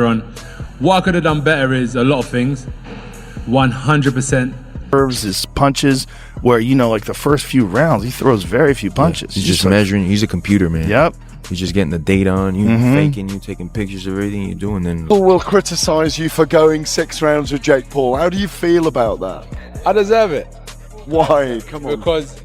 on. What I could have done better is a lot of things. 100%. Serves his punches where, you know, like the first few rounds, he throws very few punches. Yeah, he's just measuring. He's a computer, man. Yep. He's just getting the data on you, faking you, taking pictures of everything you're doing. Then People will criticize you for going 6 rounds with Jake Paul. How do you feel about that? I deserve it. Why? Come on. Because,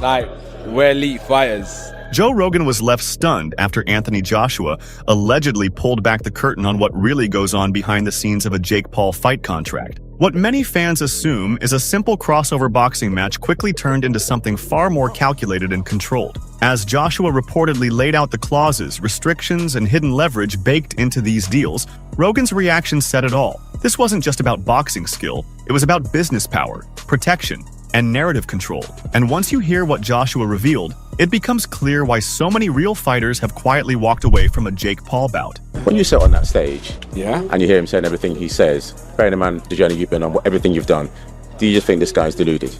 like, we're elite fighters. Joe Rogan was left stunned after Anthony Joshua allegedly pulled back the curtain on what really goes on behind the scenes of a Jake Paul fight contract. What many fans assume is a simple crossover boxing match quickly turned into something far more calculated and controlled. As Joshua reportedly laid out the clauses, restrictions, and hidden leverage baked into these deals, Rogan's reaction said it all. This wasn't just about boxing skill, it was about business power, protection, and narrative control. And once you hear what Joshua revealed, it becomes clear why so many real fighters have quietly walked away from a Jake Paul bout. When you sit on that stage, Yeah? and you hear him saying everything he says, bearing in mind the journey you've been on, everything you've done, do you just think this guy's deluded?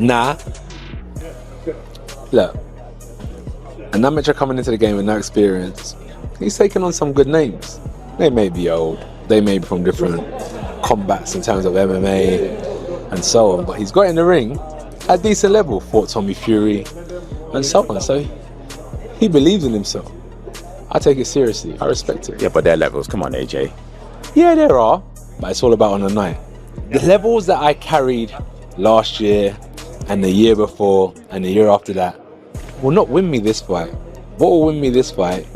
Nah. Look, an amateur coming into the game with no experience, he's taking on some good names. They may be old, they may be from different combats in terms of MMA and so on, but he's got in the ring at a decent level, fought Tommy Fury and so on, so he believes in himself. I take it seriously, I respect it. Yeah, but their levels, come on, AJ. Yeah, there are, but it's all about on the night. The levels that I carried last year and the year before and the year after that will not win me this fight. What will win me this fight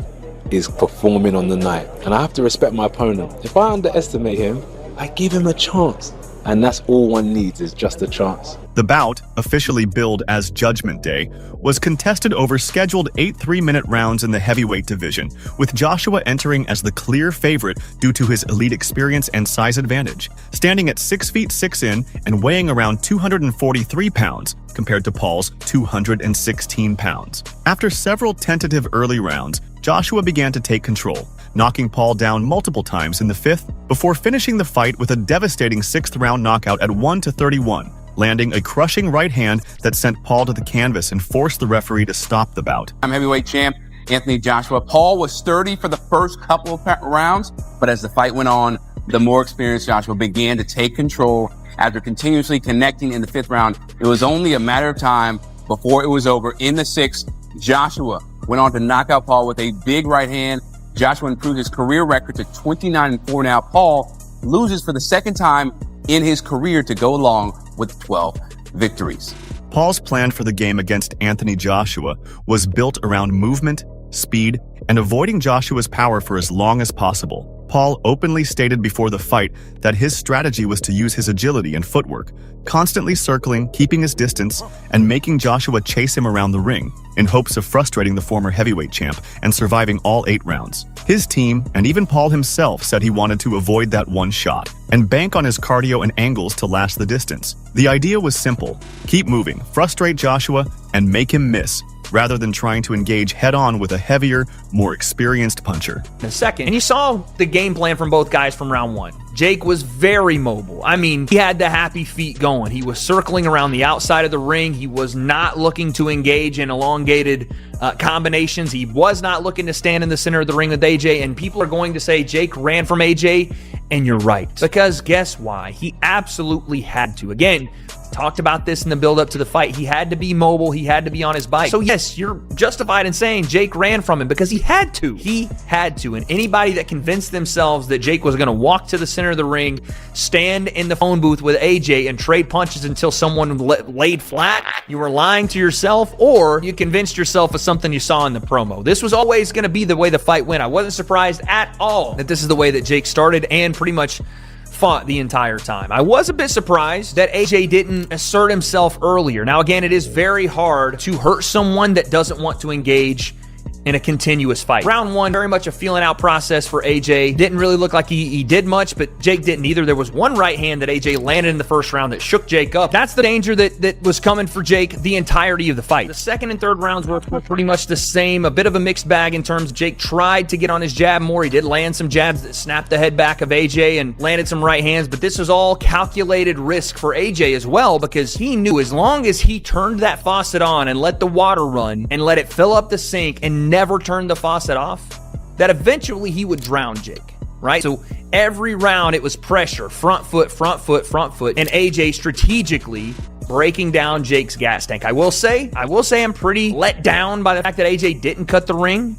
is performing on the night, and I have to respect my opponent. If I underestimate him, I give him a chance, and that's all one needs, is just a chance. The bout, officially billed as Judgment Day, was contested over scheduled 8 3-minute rounds in the heavyweight division, with Joshua entering as the clear favorite due to his elite experience and size advantage, standing at 6 feet 6 in and weighing around 243 pounds compared to Paul's 216 pounds. After several tentative early rounds, Joshua began to take control, knocking Paul down multiple times in the 5th before finishing the fight with a devastating 6th round knockout at 1-31. Landing a crushing right hand that sent Paul to the canvas and forced the referee to stop the bout. I'm heavyweight champ Anthony Joshua. Paul was sturdy for the first couple of rounds, but as the fight went on, the more experienced Joshua began to take control. After continuously connecting in the 5th round, it was only a matter of time before it was over. In the 6th, Joshua went on to knock out Paul with a big right hand. Joshua improved his career record to 29-4 now. Paul loses for the second time in his career to go along with 12 victories. Paul's plan for the game against Anthony Joshua was built around movement, speed, and avoiding Joshua's power for as long as possible. Paul openly stated before the fight that his strategy was to use his agility and footwork, constantly circling, keeping his distance, and making Joshua chase him around the ring, in hopes of frustrating the former heavyweight champ and surviving all 8 rounds. His team, and even Paul himself, said he wanted to avoid that one shot and bank on his cardio and angles to last the distance. The idea was simple: keep moving, frustrate Joshua, and make him miss, rather than trying to engage head-on with a heavier, more experienced puncher. In a second, and you saw the game plan from both guys from round 1. Jake was very mobile. I mean, he had the happy feet going. He was circling around the outside of the ring. He was not looking to engage in elongated combinations. He was not looking to stand in the center of the ring with AJ, and people are going to say Jake ran from AJ, and you're right. Because guess why? He absolutely had to. Again, talked about this in the build-up to the fight. He had to be mobile. He had to be on his bike. So yes, you're justified in saying Jake ran from him because he had to. He had to. And anybody that convinced themselves that Jake was going to walk to the center of the ring, stand in the phone booth with AJ, and trade punches until someone laid flat, you were lying to yourself, or you convinced yourself of something you saw in the promo. This was always going to be the way the fight went. I wasn't surprised at all that this is the way that Jake started and pretty much fought the entire time. I was a bit surprised that AJ didn't assert himself earlier. Now, again, it is very hard to hurt someone that doesn't want to engage in a continuous fight. Round 1, very much a feeling out process for AJ. Didn't really look like he did much, but Jake didn't either. There was one right hand that AJ landed in the first round that shook Jake up. That's the danger that was coming for Jake the entirety of the fight. The second and third rounds were pretty much the same. A bit of a mixed bag in terms of Jake tried to get on his jab more. He did land some jabs that snapped the head back of AJ and landed some right hands, but this was all calculated risk for AJ as well, because he knew as long as he turned that faucet on and let the water run and let it fill up the sink and never turned the faucet off, that eventually he would drown Jake. right? So every round it was pressure, front foot, front foot, front foot, and AJ strategically breaking down Jake's gas tank. I will say I'm pretty let down by the fact that AJ didn't cut the ring.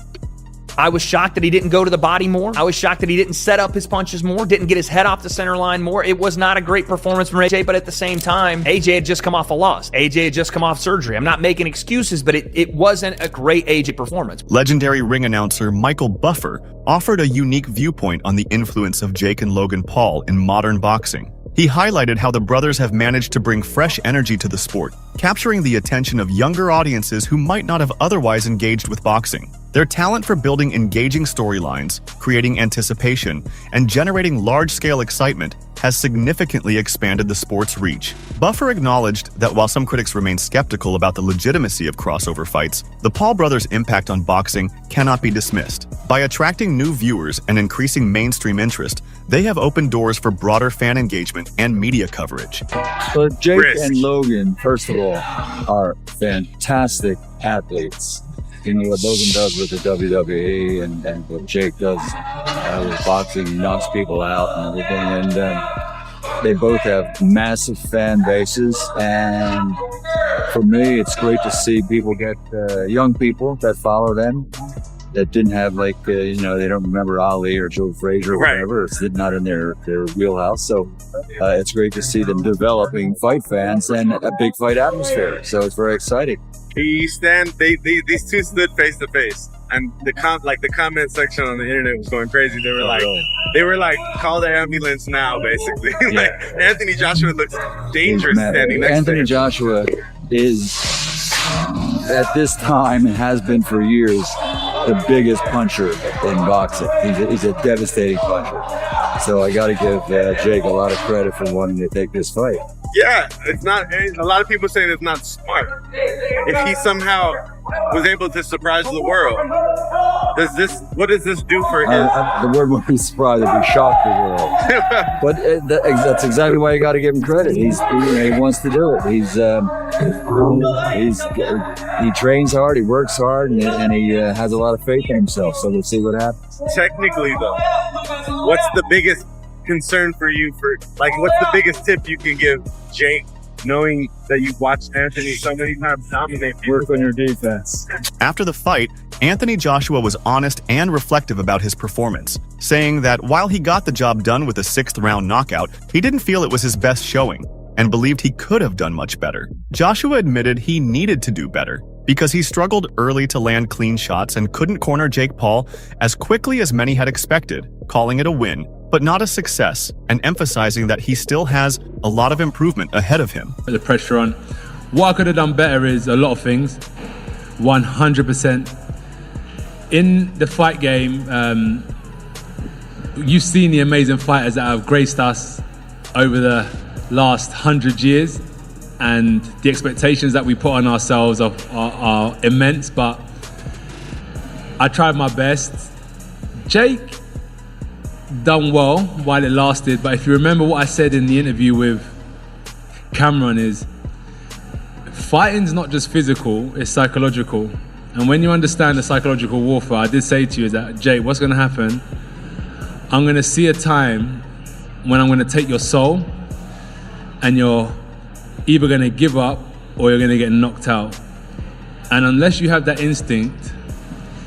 I was shocked that he didn't go to the body more. I was shocked that he didn't set up his punches more, didn't get his head off the center line more. It was not a great performance from AJ, but at the same time, AJ had just come off a loss. AJ had just come off surgery. I'm not making excuses, but it wasn't a great AJ performance. Legendary ring announcer Michael Buffer offered a unique viewpoint on the influence of Jake and Logan Paul in modern boxing. He highlighted how the brothers have managed to bring fresh energy to the sport, capturing the attention of younger audiences who might not have otherwise engaged with boxing. Their talent for building engaging storylines, creating anticipation, and generating large-scale excitement has significantly expanded the sport's reach. Buffer acknowledged that while some critics remain skeptical about the legitimacy of crossover fights, the Paul brothers' impact on boxing cannot be dismissed. By attracting new viewers and increasing mainstream interest, they have opened doors for broader fan engagement and media coverage. So Jake and Logan, first of all, are fantastic athletes. You know what Logan does with the WWE and what Jake does with boxing, he knocks people out and everything. And they both have massive fan bases. And for me, it's great to see people get young people that follow them that didn't have they don't remember Ali or Joe Frazier or whatever. It's not in their wheelhouse. So it's great to see them developing fight fans and a big fight atmosphere. So it's very exciting. These two stood face to face, and the comment section on the internet was going crazy. They were like, call the ambulance now, basically. Like Anthony Joshua looks dangerous standing next to him. Anthony Joshua is at this time and has been for years the biggest puncher in boxing. He's a devastating puncher. So I got to give Jake a lot of credit for wanting to take this fight. Yeah, it's not. A lot of people saying it's not smart. If he somehow was able to surprise the world, what does this do for him? The word would be surprised if he shocked the world. But that's exactly why you got to give him credit. He wants to do it. He trains hard, he works hard, and he has a lot of faith in himself. So we'll see what happens. Technically, though, what's the biggest concern for you what's the biggest tip you can give Jake, knowing that you've watched Anthony so many times dominate people? Work on your defense. After the fight, Anthony Joshua was honest and reflective about his performance, saying that while he got the job done with a 6th round knockout, he didn't feel it was his best showing and believed he could have done much better. Joshua admitted he needed to do better because he struggled early to land clean shots and couldn't corner Jake Paul as quickly as many had expected, calling it a win, but not a success, and emphasizing that he still has a lot of improvement ahead of him. The pressure on. What I could have done better is a lot of things, 100%. In the fight game, you've seen the amazing fighters that have graced us over the last 100 years, and the expectations that we put on ourselves are immense, but I tried my best. Jake done well while it lasted, but if you remember what I said in the interview with Cameron is, fighting's not just physical, it's psychological. And when you understand the psychological warfare, I did say to you is that, Jake, what's gonna happen? I'm gonna see a time when I'm gonna take your soul and you're either gonna give up or you're gonna get knocked out. And unless you have that instinct,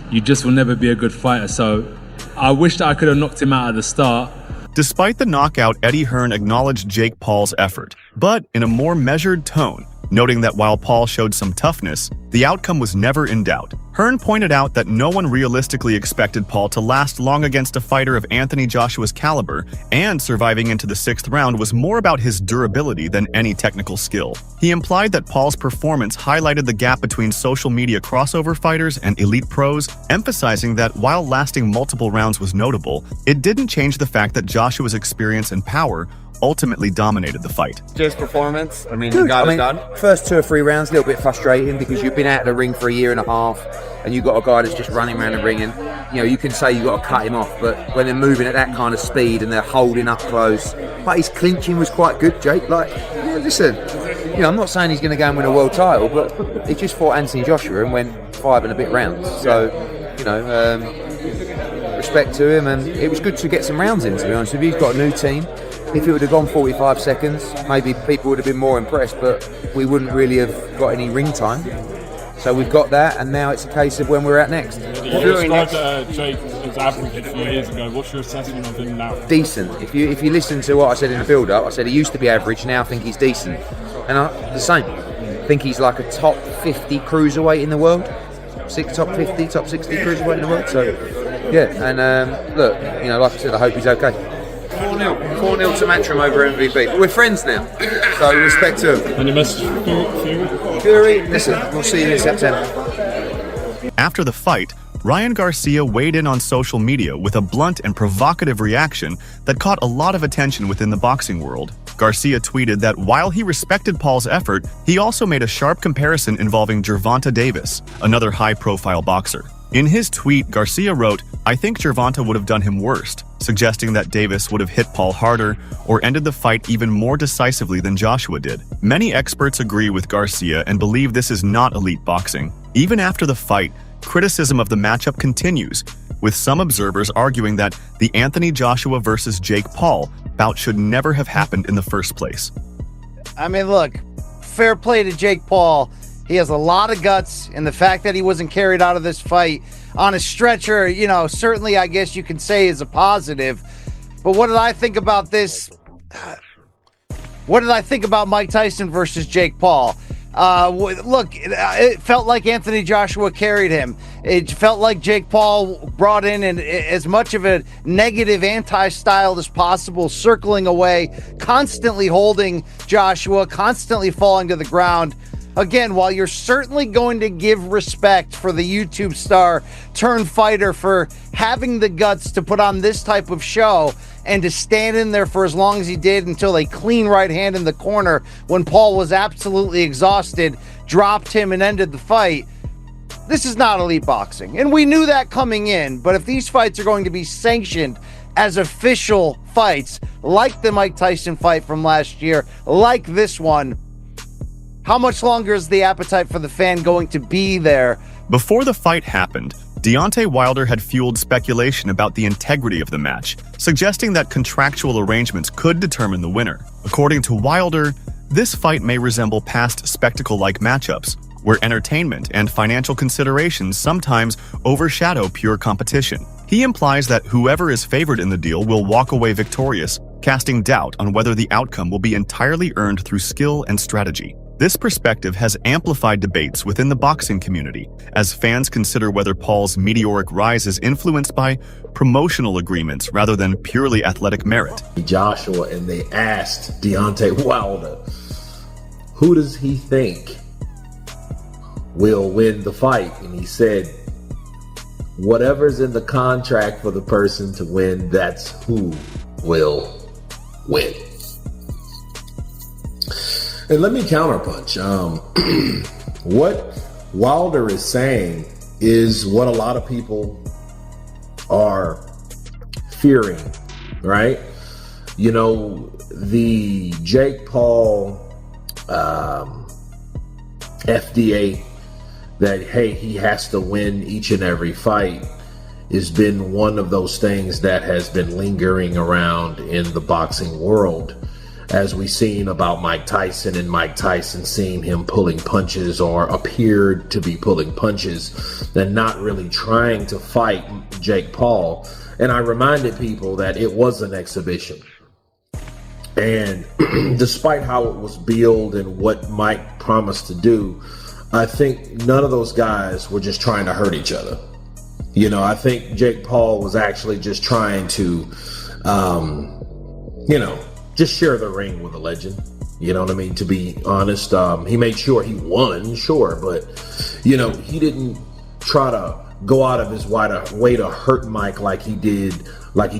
you just will never be a good fighter. So I wish that I could have knocked him out at the start. Despite the knockout, Eddie Hearn acknowledged Jake Paul's effort, but in a more measured tone, noting that while Paul showed some toughness, the outcome was never in doubt. Hearn pointed out that no one realistically expected Paul to last long against a fighter of Anthony Joshua's caliber, and surviving into the 6th round was more about his durability than any technical skill. He implied that Paul's performance highlighted the gap between social media crossover fighters and elite pros, emphasizing that while lasting multiple rounds was notable, it didn't change the fact that Joshua's experience and power ultimately dominated the fight. Just performance. I mean, you got it done. First 2 or 3 rounds, a little bit frustrating because you've been out of the ring for a year and a half and you've got a guy that's just running around the ring, and you can say you've got to cut him off, but when they're moving at that kind of speed and they're holding up close, but his clinching was quite good, Jake. Listen, I'm not saying he's going to go and win a world title, but he just fought Anthony Joshua and went 5 and a bit rounds. So, respect to him, and it was good to get some rounds in, to be honest with you. He's got a new team. If it would have gone 45 seconds, maybe people would have been more impressed, but we wouldn't really have got any ring time. So we've got that, and now it's a case of when we're at next. You described Jake as average a few years ago. What's your assessment of him now? Decent. If you listen to what I said in the build-up, I said he used to be average, now I think he's decent. And the same. I think he's like a top 50 cruiserweight in the world. Top 50, top 60 cruiserweight in the world. So, yeah, and look, like I said, I hope he's okay. 4-0 to Matchroom over MVP. We're friends now, so respect to him. And your message for Fury, listen, we'll see you in September. After the fight, Ryan Garcia weighed in on social media with a blunt and provocative reaction that caught a lot of attention within the boxing world. Garcia tweeted that while he respected Paul's effort, he also made a sharp comparison involving Gervonta Davis, another high-profile boxer. In his tweet, Garcia wrote, "I think Gervonta would have done him worst," suggesting that Davis would have hit Paul harder or ended the fight even more decisively than Joshua did. Many experts agree with Garcia and believe this is not elite boxing. Even after the fight, criticism of the matchup continues, with some observers arguing that the Anthony Joshua versus Jake Paul bout should never have happened in the first place. I mean, look, fair play to Jake Paul. He has a lot of guts, and the fact that he wasn't carried out of this fight on a stretcher, certainly I guess you can say is a positive. But what did I think about this? What did I think about Mike Tyson versus Jake Paul? Look, it felt like Anthony Joshua carried him. It felt like Jake Paul brought in as much of a negative anti-style as possible, circling away, constantly holding Joshua, constantly falling to the ground. Again, while you're certainly going to give respect for the YouTube star turned fighter for having the guts to put on this type of show and to stand in there for as long as he did until a clean right hand in the corner when Paul was absolutely exhausted, dropped him and ended the fight, this is not elite boxing. And we knew that coming in, but if these fights are going to be sanctioned as official fights, like the Mike Tyson fight from last year, like this one, how much longer is the appetite for the fan going to be there? Before the fight happened, Deontay Wilder had fueled speculation about the integrity of the match, suggesting that contractual arrangements could determine the winner. According to Wilder, this fight may resemble past spectacle-like matchups, where entertainment and financial considerations sometimes overshadow pure competition. He implies that whoever is favored in the deal will walk away victorious, casting doubt on whether the outcome will be entirely earned through skill and strategy. This perspective has amplified debates within the boxing community, as fans consider whether Paul's meteoric rise is influenced by promotional agreements rather than purely athletic merit. Joshua, and they asked Deontay Wilder, who does he think will win the fight? And he said, whatever's in the contract for the person to win, that's who will win. And let me counterpunch. What Wilder is saying is what a lot of people are fearing, right? The Jake Paul FDA that, hey, he has to win each and every fight has been one of those things that has been lingering around in the boxing world. As we've seen about Mike Tyson, and Mike Tyson seeing him pulling punches or appeared to be pulling punches and not really trying to fight Jake Paul. And I reminded people that it was an exhibition. And despite how it was billed and what Mike promised to do, I think none of those guys were just trying to hurt each other. I think Jake Paul was actually just trying to, just share the ring with a legend. You know what I mean? To be honest, he made sure he won, sure, but he didn't try to go out of his way to hurt Mike like he did, like he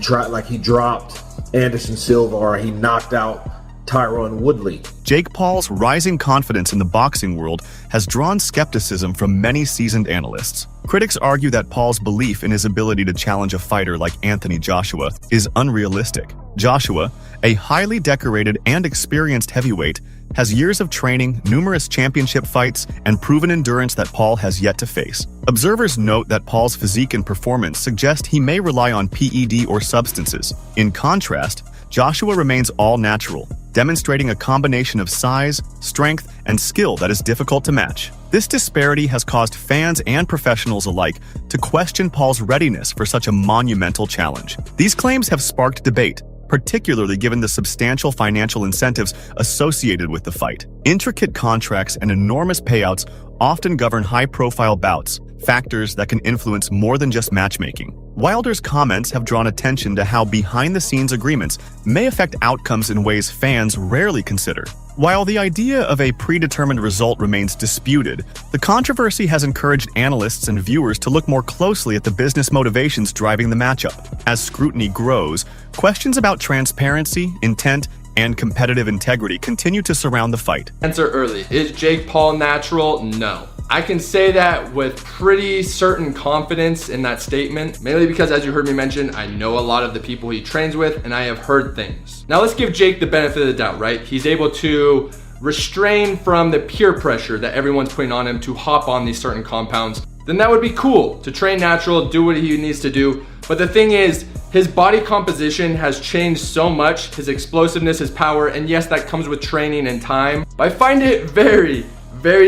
dropped Anderson Silva or he knocked out Tyron Woodley. Jake Paul's rising confidence in the boxing world has drawn skepticism from many seasoned analysts. Critics argue that Paul's belief in his ability to challenge a fighter like Anthony Joshua is unrealistic. Joshua, a highly decorated and experienced heavyweight, has years of training, numerous championship fights, and proven endurance that Paul has yet to face. Observers note that Paul's physique and performance suggest he may rely on PED or substances. In contrast, Joshua remains all natural, demonstrating a combination of size, strength, and skill that is difficult to match. This disparity has caused fans and professionals alike to question Paul's readiness for such a monumental challenge. These claims have sparked debate, particularly given the substantial financial incentives associated with the fight. Intricate contracts and enormous payouts often govern high-profile bouts, factors that can influence more than just matchmaking. Wilder's comments have drawn attention to how behind-the-scenes agreements may affect outcomes in ways fans rarely consider. While the idea of a predetermined result remains disputed, the controversy has encouraged analysts and viewers to look more closely at the business motivations driving the matchup. As scrutiny grows, questions about transparency, intent, and competitive integrity continue to surround the fight. Answer early. Is Jake Paul natural? No. I can say that with pretty certain confidence in that statement, mainly because, as you heard me mention, I know a lot of the people he trains with and I have heard things. Now let's give Jake the benefit of the doubt, right? He's able to restrain from the peer pressure that everyone's putting on him to hop on these certain compounds. Then that would be cool to train natural, do what he needs to do. But the thing is, his body composition has changed so much, his explosiveness, his power, and yes, that comes with training and time. But I find it very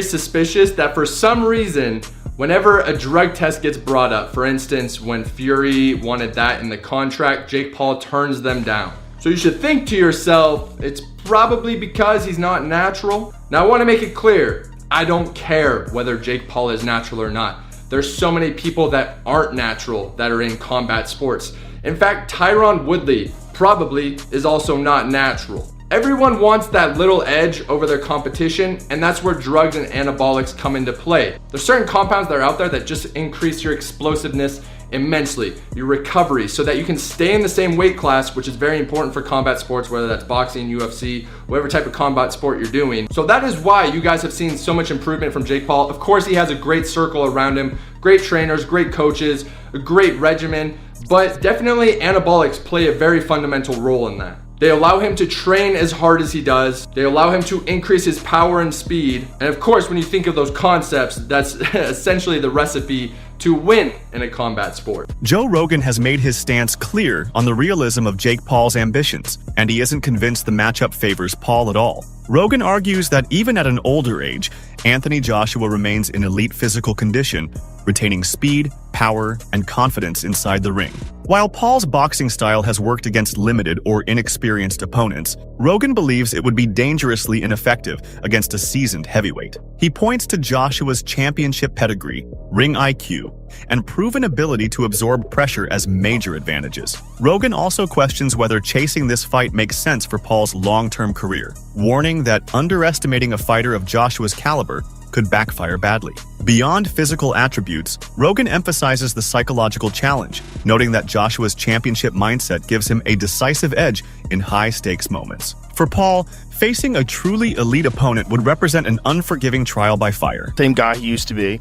suspicious that for some reason, whenever a drug test gets brought up, for instance, when Fury wanted that in the contract, Jake Paul turns them down. So you should think to yourself, it's probably because he's not natural. Now I want to make it clear, I don't care whether Jake Paul is natural or not. There's so many people that aren't natural that are in combat sports. In fact, Tyron Woodley probably is also not natural. Everyone wants that little edge over their competition, and that's where drugs and anabolics come into play. There's certain compounds that are out there that just increase your explosiveness immensely, your recovery, so that you can stay in the same weight class, which is very important for combat sports, whether that's boxing, UFC, whatever type of combat sport you're doing. So that is why you guys have seen so much improvement from Jake Paul. Of course, he has a great circle around him, great trainers, great coaches, a great regimen, but definitely anabolics play a very fundamental role in that. They allow him to train as hard as he does. They allow him to increase his power and speed. And of course, when you think of those concepts, that's essentially the recipe to win in a combat sport. Joe Rogan has made his stance clear on the realism of Jake Paul's ambitions, and he isn't convinced the matchup favors Paul at all. Rogan argues that even at an older age, Anthony Joshua remains in elite physical condition, retaining speed, power, and confidence inside the ring. While Paul's boxing style has worked against limited or inexperienced opponents, Rogan believes it would be dangerously ineffective against a seasoned heavyweight. He points to Joshua's championship pedigree, ring IQ, and proven ability to absorb pressure as major advantages. Rogan also questions whether chasing this fight makes sense for Paul's long-term career, warning that underestimating a fighter of Joshua's caliber could backfire badly. Beyond physical attributes, Rogan emphasizes the psychological challenge, noting that Joshua's championship mindset gives him a decisive edge in high-stakes moments. For Paul, facing a truly elite opponent would represent an unforgiving trial by fire. Same guy he used to be.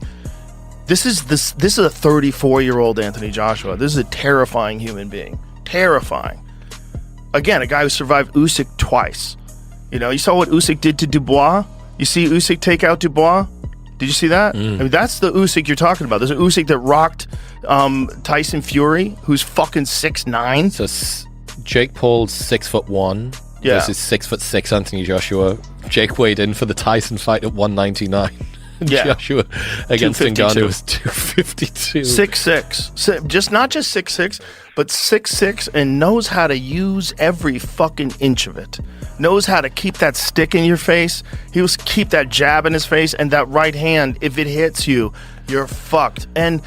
This is a 34-year-old Anthony Joshua. This is a terrifying human being. Terrifying. Again, a guy who survived Usyk twice. You know, you saw what Usyk did to Dubois? You see Usyk take out Dubois? Did you see that? I mean, that's the Usyk you're talking about. There's an Usyk that rocked Tyson Fury, who's fucking 6'9". So Jake Paul's 6'1" versus 6'6" Anthony Joshua. Jake weighed in for the Tyson fight at 199. Yeah. Joshua against Ngannou was 252. 6'6". Just not just 6'6", but 6'6", and knows how to use every fucking inch of it. Knows how to keep that stick in your face. He will keep that jab in his face, and that right hand, if it hits you, you're fucked. And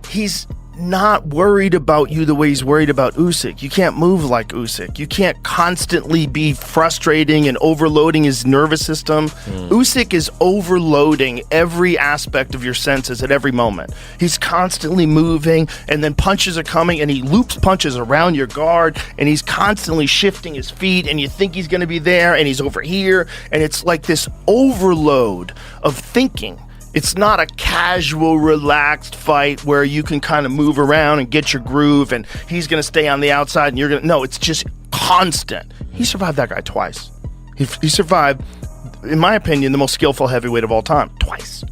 he's not worried about you the way he's worried about Usyk. You can't move like Usyk. You can't constantly be frustrating and overloading his nervous system. Usyk is overloading every aspect of your senses at every moment. He's constantly moving, and then punches are coming, and he loops punches around your guard, and he's constantly shifting his feet, and you think he's going to be there, and he's over here, and it's like this overload of thinking. It's not a casual, relaxed fight where you can kind of move around and get your groove and he's going to stay on the outside and you're going to... No, it's just constant. He survived that guy twice. He survived in my opinion, the most skillful heavyweight of all time, twice.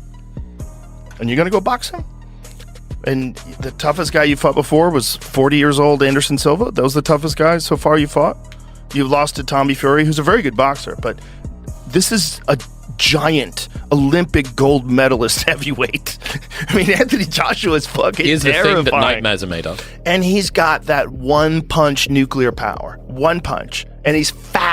And you're going to go box him? And the toughest guy you fought before was 40 years old Anderson Silva. That was the toughest guy so far you fought. You lost to Tommy Fury, who's a very good boxer, but this is a giant Olympic gold medalist heavyweight. I mean, Anthony Joshua is fucking Here's the terrifying. thing that nightmares are made of. And he's got that one punch nuclear power. One punch. And he's fast